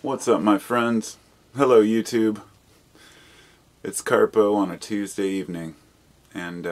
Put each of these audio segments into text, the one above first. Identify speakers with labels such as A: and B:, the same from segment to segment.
A: What's up, my friends? Hello, YouTube. It's Carpo on a Tuesday evening, and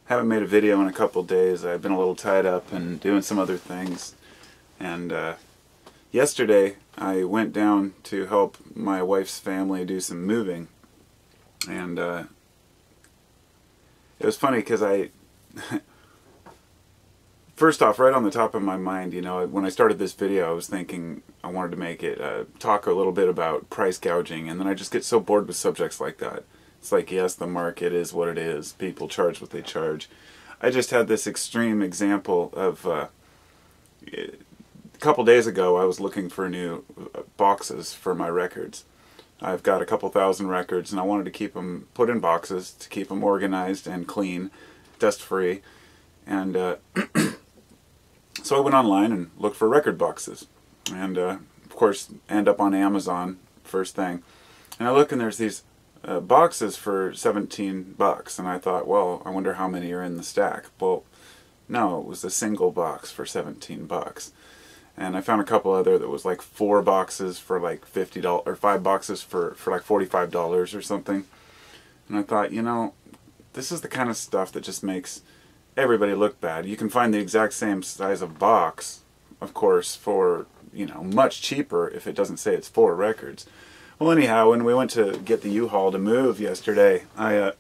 A: haven't made a video in a couple days. I've been a little tied up and doing some other things. And yesterday, I went down to help my wife's family do some moving, and it was funny because first off, right on the top of my mind, you know, when I started this video, I was thinking I wanted to make it talk a little bit about price gouging, and then I just get so bored with subjects like that. It's like, yes, the market is what it is. People charge what they charge. I just had this extreme example of a couple days ago. I was looking for new boxes for my records. I've got a couple thousand records, and I wanted to keep them put in boxes to keep them organized and clean, dust-free, and so I went online and looked for record boxes, and of course end up on Amazon first thing. And I look, and there's these boxes for 17 bucks, and I thought, well, I wonder how many are in the stack. Well, no, it was a single box for 17 bucks. And I found a couple other that was like 4 boxes for like $50, or 5 boxes for like $45 or something. And I thought, you know, this is the kind of stuff that just makes everybody look bad. You can find the exact same size of box, of course, for, you know, much cheaper if it doesn't say it's 4 records. Well, anyhow, when we went to get the U-Haul to move yesterday, I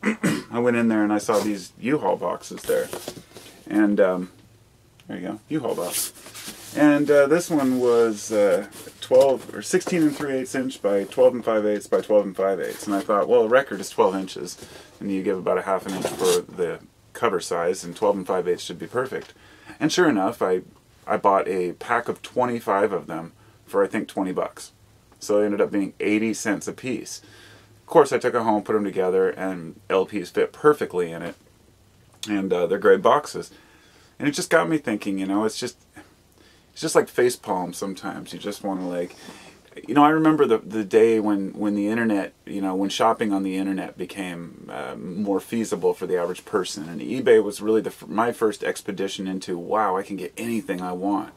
A: I went in there and I saw these U-Haul boxes there. And there you go, U-Haul box. And this one was 12 or 16 3/8 inch by 12 5/8 by 12 5/8. And I thought, well, a record is 12 inches, and you give about a ½ inch for the cover size, and 12 5/8 should be perfect. And sure enough, I bought a pack of 25 of them for I think 20 bucks. So they ended up being 80 cents a piece. Of course, I took it home, put them together, and LPs fit perfectly in it. And they're great boxes. And it just got me thinking, you know, it's just like face palm sometimes. You just want to, like, you know, I remember the day when the internet, you know, when shopping on the internet became more feasible for the average person. And eBay was really my first expedition into, wow, I can get anything I want,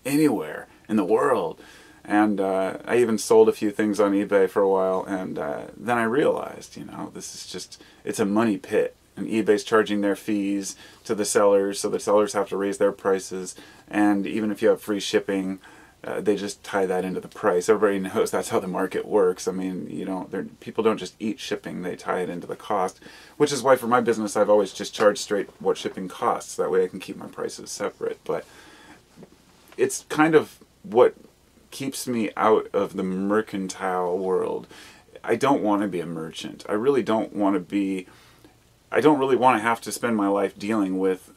A: anywhere in the world. And I even sold a few things on eBay for a while, and then I realized, you know, this is just, it's a money pit. And eBay's charging their fees to the sellers, so the sellers have to raise their prices. And even if you have free shipping, they just tie that into the price. Everybody knows that's how the market works. I mean, you know, people don't just eat shipping, they tie it into the cost. Which is why for my business I've always just charged straight what shipping costs. That way I can keep my prices separate. But it's kind of what keeps me out of the mercantile world. I don't want to be a merchant. I really don't want to be... I don't really want to have to spend my life dealing with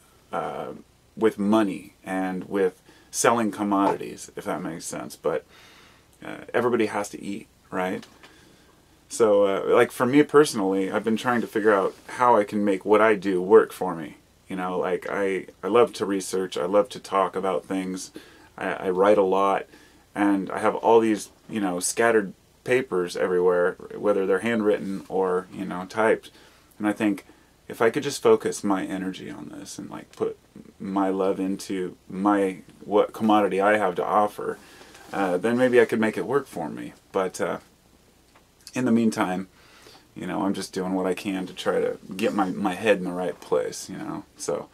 A: money and with selling commodities, if that makes sense. But everybody has to eat, right? So, like for me personally, I've been trying to figure out how I can make what I do work for me. You know, like I love to research. I love to talk about things. I write a lot, and I have all these, you know, scattered papers everywhere, whether they're handwritten or, you know, typed. And I think, if I could just focus my energy on this and like put my love into what commodity I have to offer, then maybe I could make it work for me. But in the meantime, you know, I'm just doing what I can to try to get my head in the right place, you know. So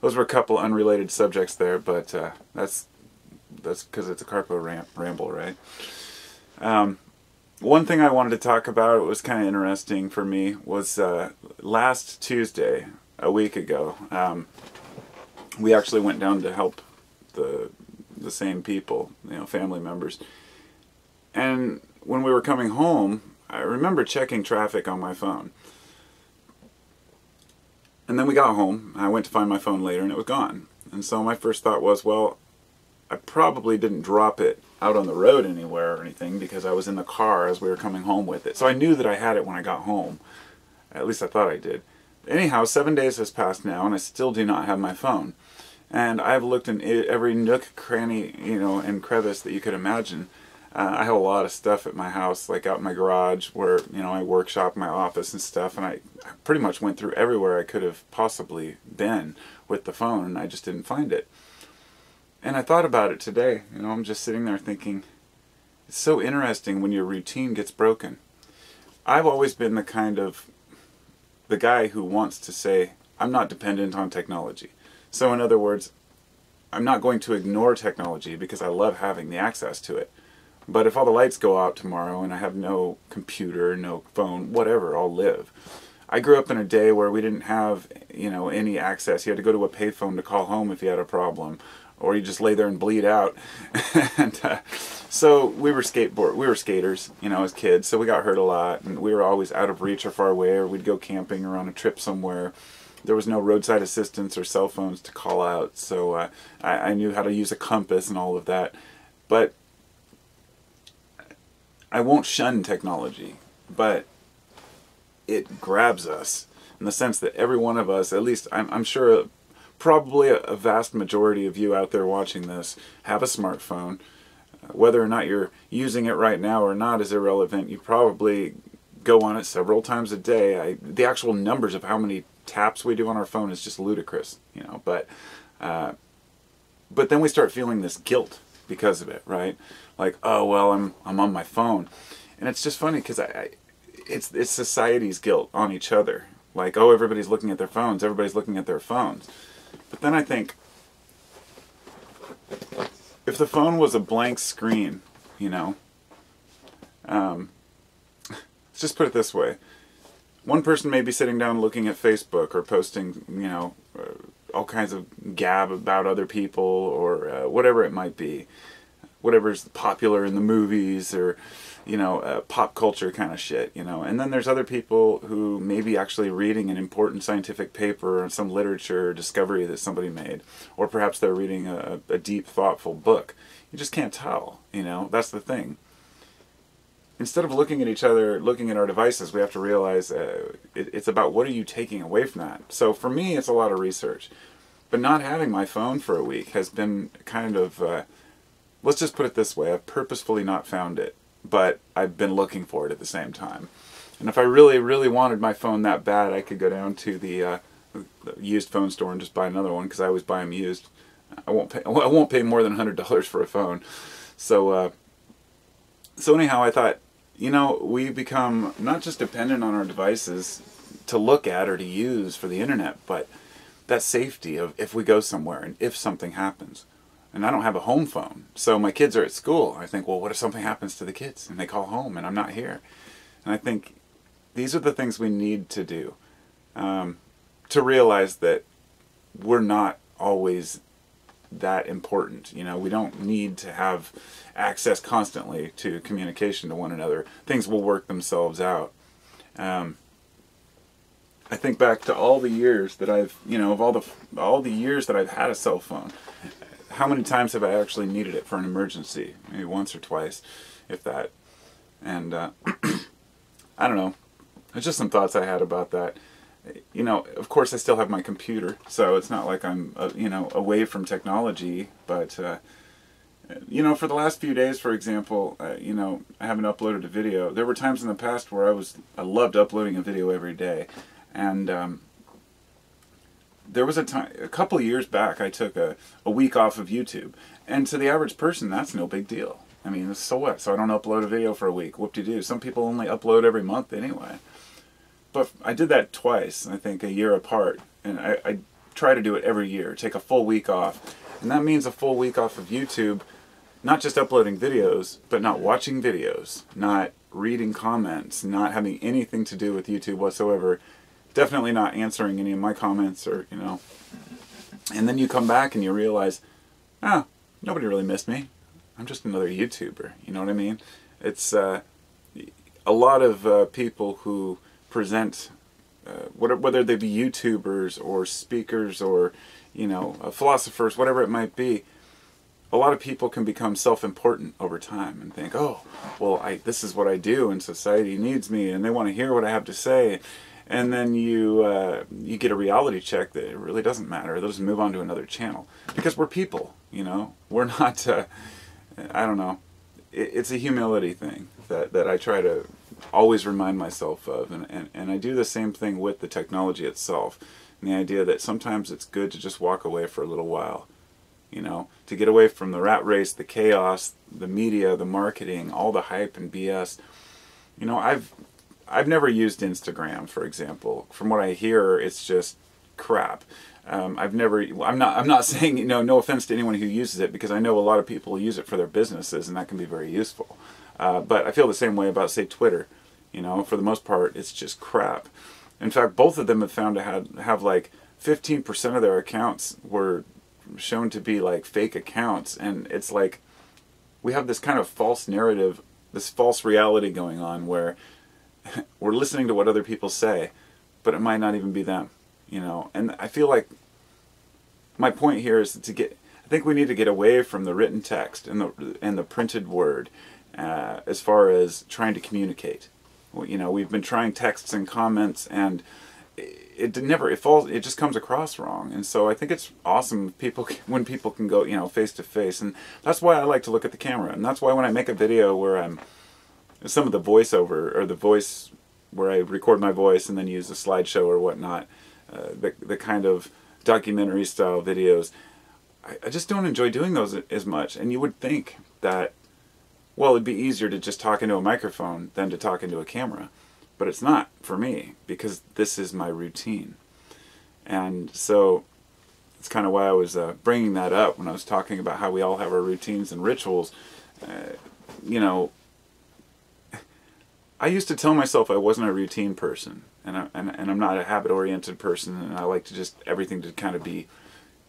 A: those were a couple unrelated subjects there, but that's because it's a Carpo ramble, right? One thing I wanted to talk about, it was kind of interesting for me, was last Tuesday, a week ago, we actually went down to help the same people, you know, family members. And when we were coming home, I remember checking traffic on my phone. And then we got home, I went to find my phone later, and it was gone. And so my first thought was, well, I probably didn't drop it out on the road anywhere or anything, because I was in the car as we were coming home with it. So I knew that I had it when I got home. At least I thought I did. Anyhow, 7 days has passed now, and I still do not have my phone. And I've looked in every nook, cranny, you know, and crevice that you could imagine. I have a lot of stuff at my house, like out in my garage where, you know, I workshop, my office and stuff, and I pretty much went through everywhere I could have possibly been with the phone, and I just didn't find it. And I thought about it today. You know, I'm just sitting there thinking, it's so interesting when your routine gets broken. I've always been the guy who wants to say, I'm not dependent on technology. So in other words, I'm not going to ignore technology because I love having the access to it. But if all the lights go out tomorrow and I have no computer, no phone, whatever, I'll live. I grew up in a day where we didn't have, you know, any access. You had to go to a payphone to call home if you had a problem, or you just lay there and bleed out. And so we were skaters, you know, as kids. So we got hurt a lot, and we were always out of reach or far away, or we'd go camping or on a trip somewhere. There was no roadside assistance or cell phones to call out, so I knew how to use a compass and all of that. But I won't shun technology, but it grabs us in the sense that every one of us, at least I'm sure probably a vast majority of you out there watching this, have a smartphone. Whether or not you're using it right now or not is irrelevant. You probably go on it several times a day. The actual numbers of how many taps we do on our phone is just ludicrous, you know. But then we start feeling this guilt because of it, right? Like, oh well, I'm on my phone, and it's just funny because it's society's guilt on each other. Like, oh, everybody's looking at their phones. Everybody's looking at their phones. But then I think, if the phone was a blank screen, you know, let's just put it this way. One person may be sitting down looking at Facebook or posting, you know, all kinds of gab about other people or whatever it might be. Whatever's popular in the movies or, you know, pop culture kind of shit, you know. And then there's other people who may be actually reading an important scientific paper or some literature or discovery that somebody made. Or perhaps they're reading a deep, thoughtful book. You just can't tell, you know. That's the thing. Instead of looking at each other, looking at our devices, we have to realize it's about what are you taking away from that. So for me, it's a lot of research. But not having my phone for a week has been kind of... let's just put it this way, I've purposefully not found it, but I've been looking for it at the same time. And if I really, really wanted my phone that bad, I could go down to the used phone store and just buy another one, because I always buy them used. I won't pay more than $100 for a phone. So anyhow, I thought, you know, we become not just dependent on our devices to look at or to use for the internet, but that safety of if we go somewhere and if something happens. And I don't have a home phone. So my kids are at school. I think, well, what if something happens to the kids and they call home and I'm not here? And I think these are the things we need to do to realize that we're not always that important. You know, we don't need to have access constantly to communication to one another. Things will work themselves out. I think back to all the years that I've, you know, of all the years that I've had a cell phone. How many times have I actually needed it for an emergency? Maybe once or twice, if that. And I don't know. It's just some thoughts I had about that. You know, of course I still have my computer, so it's not like I'm, you know, away from technology. But, you know, for the last few days, for example, you know, I haven't uploaded a video. There were times in the past where I loved uploading a video every day. And, there was a couple of years back, I took a week off of YouTube. And to the average person, that's no big deal. I mean, so what? So I don't upload a video for a week. Whoop-de-doo. Some people only upload every month anyway. But I did that twice, I think, a year apart. And I try to do it every year, take a full week off. And that means a full week off of YouTube, not just uploading videos, but not watching videos, not reading comments, not having anything to do with YouTube whatsoever. Definitely not answering any of my comments or, you know. And then you come back and you realize, oh, nobody really missed me. I'm just another YouTuber. You know what I mean? It's a lot of people who present, whether they be YouTubers or speakers or, you know, philosophers, whatever it might be. A lot of people can become self-important over time and think, oh, well, this is what I do and society needs me and they want to hear what I have to say. And then you get a reality check that it really doesn't matter. They'll just move on to another channel. Because we're people, you know. We're not, I don't know. It's a humility thing that I try to always remind myself of. And I do the same thing with the technology itself. And the idea that sometimes it's good to just walk away for a little while. you know, to get away from the rat race, the chaos, the media, the marketing, all the hype and BS. You know, I've never used Instagram, for example. From what I hear, it's just crap. I'm not saying, you know, no offense to anyone who uses it, because I know a lot of people use it for their businesses, and that can be very useful. But I feel the same way about, say, Twitter. You know, for the most part, it's just crap. In fact, both of them have found to have like 15% of their accounts were shown to be like fake accounts, and it's like we have this kind of false narrative, this false reality going on where we're listening to what other people say, but it might not even be them, you know. And I feel like my point here is I think we need to get away from the written text and the printed word as far as trying to communicate. You know, we've been trying texts and comments, and it just comes across wrong. And so I think it's awesome when people can go, you know, face to face. And that's why I like to look at the camera. And that's why when I make a video where some of the voiceover, or the voice where I record my voice and then use a slideshow or whatnot, the kind of documentary style videos, I just don't enjoy doing those as much. And you would think that, well, it'd be easier to just talk into a microphone than to talk into a camera. But it's not for me, because this is my routine. And so it's kind of why I was bringing that up when I was talking about how we all have our routines and rituals. You know, I used to tell myself I wasn't a routine person, and I'm not a habit-oriented person, and I like to just everything to kind of be,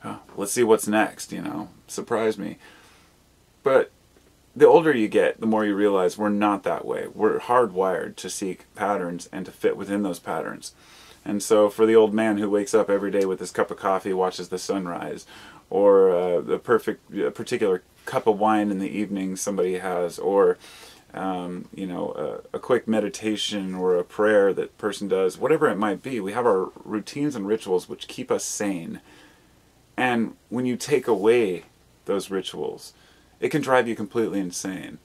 A: oh, let's see what's next, you know, surprise me. But the older you get, the more you realize we're not that way. We're hardwired to seek patterns and to fit within those patterns. And so for the old man who wakes up every day with his cup of coffee, watches the sunrise, or the particular cup of wine in the evening somebody has, or you know, a quick meditation or a prayer that person does, whatever it might be, we have our routines and rituals which keep us sane. And when you take away those rituals, it can drive you completely insane.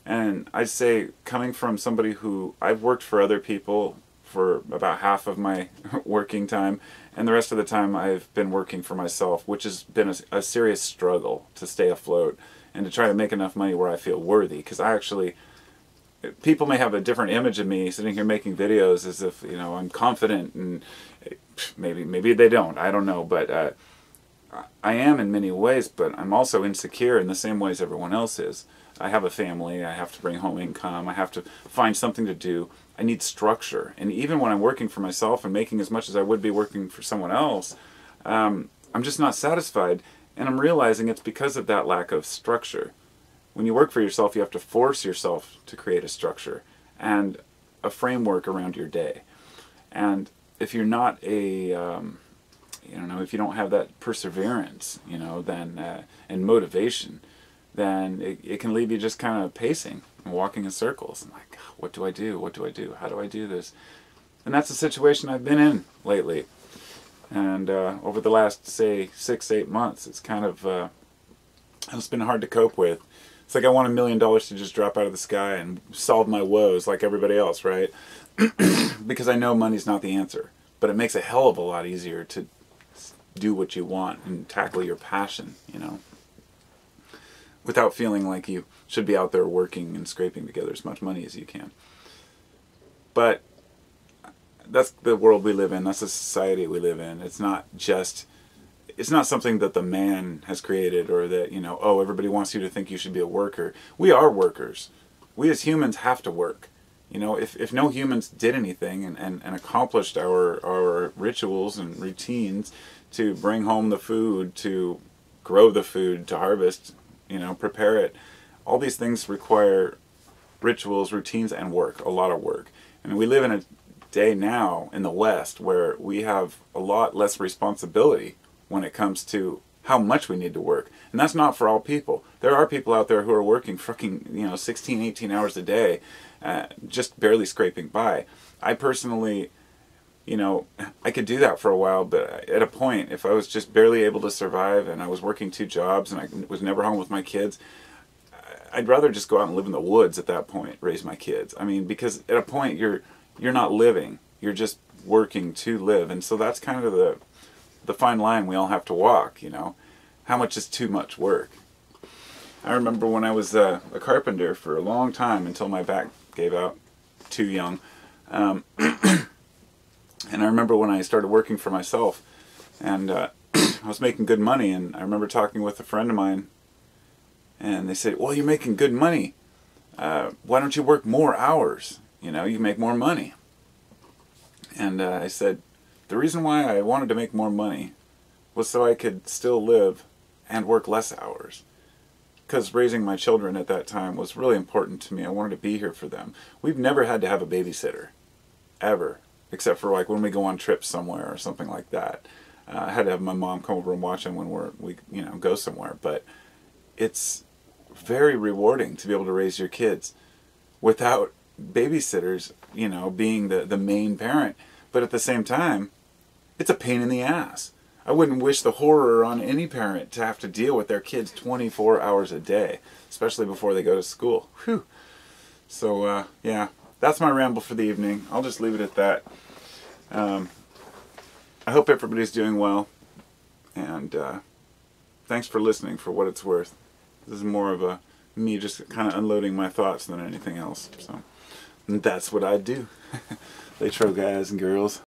A: And I'd say, coming from somebody who, I've worked for other people for about half of my working time, and the rest of the time I've been working for myself, which has been a serious struggle to stay afloat and to try to make enough money where I feel worthy. Because people may have a different image of me sitting here making videos as if, you know, I'm confident, and maybe they don't, I don't know, but I am in many ways, but I'm also insecure in the same ways everyone else is. I have a family, I have to bring home income, I have to find something to do, I need structure. And even when I'm working for myself and making as much as I would be working for someone else, I'm just not satisfied, and I'm realizing it's because of that lack of structure. When you work for yourself, you have to force yourself to create a structure and a framework around your day. And if you're not if you don't have that perseverance, you know, then and motivation, then it can leave you just kind of pacing and walking in circles. I'm like, what do I do? What do I do? How do I do this? And that's the situation I've been in lately. And over the last, say, 6-8 months, it's kind of it's been hard to cope with. It's like I want $1 million to just drop out of the sky and solve my woes like everybody else, right? Because I know money's not the answer, but it makes a hell of a lot easier to do what you want and tackle your passion, you know, without feeling like you should be out there working and scraping together as much money as you can. But that's the world we live in. That's the society we live in. It's not something that the man has created, or that, you know, oh, everybody wants you to think you should be a worker. We are workers. We as humans have to work. You know, if no humans did anything and accomplished our rituals and routines to bring home the food, to grow the food, to harvest, you know, prepare it, all these things require rituals, routines, and work, a lot of work. And we live in a day now in the West where we have a lot less responsibility when it comes to how much we need to work. And that's not for all people. There are people out there who are working freaking, 16, 18 hours a day, just barely scraping by. I personally, I could do that for a while, but at a point, if I was just barely able to survive and I was working 2 jobs and I was never home with my kids, I'd rather just go out and live in the woods at that point, raise my kids. I mean, because at a point you're not living, you're just working to live. And so that's kind of the fine line we all have to walk, how much is too much work. I remember when I was a carpenter for a long time until my back gave out too young. And I remember when I started working for myself, and I was making good money, and I remember talking with a friend of mine, and they said, well, you're making good money. Why don't you work more hours? You know, you make more money. And I said, the reason why I wanted to make more money was so I could still live and work less hours. Because raising my children at that time was really important to me. I wanted to be here for them. We've never had to have a babysitter, ever, except for like when we go on trips somewhere or something like that. I had to have my mom come over and watch them when we go somewhere. But it's very rewarding to be able to raise your kids without babysitters, being the main parent. But at the same time, it's a pain in the ass. I wouldn't wish the horror on any parent to have to deal with their kids 24 hours a day, especially before they go to school. Whew. So, yeah, that's my ramble for the evening. I'll just leave it at that. I hope everybody's doing well, and thanks for listening for what it's worth. This is more of me just kind of unloading my thoughts than anything else. So that's what I do. They tro guys and girls.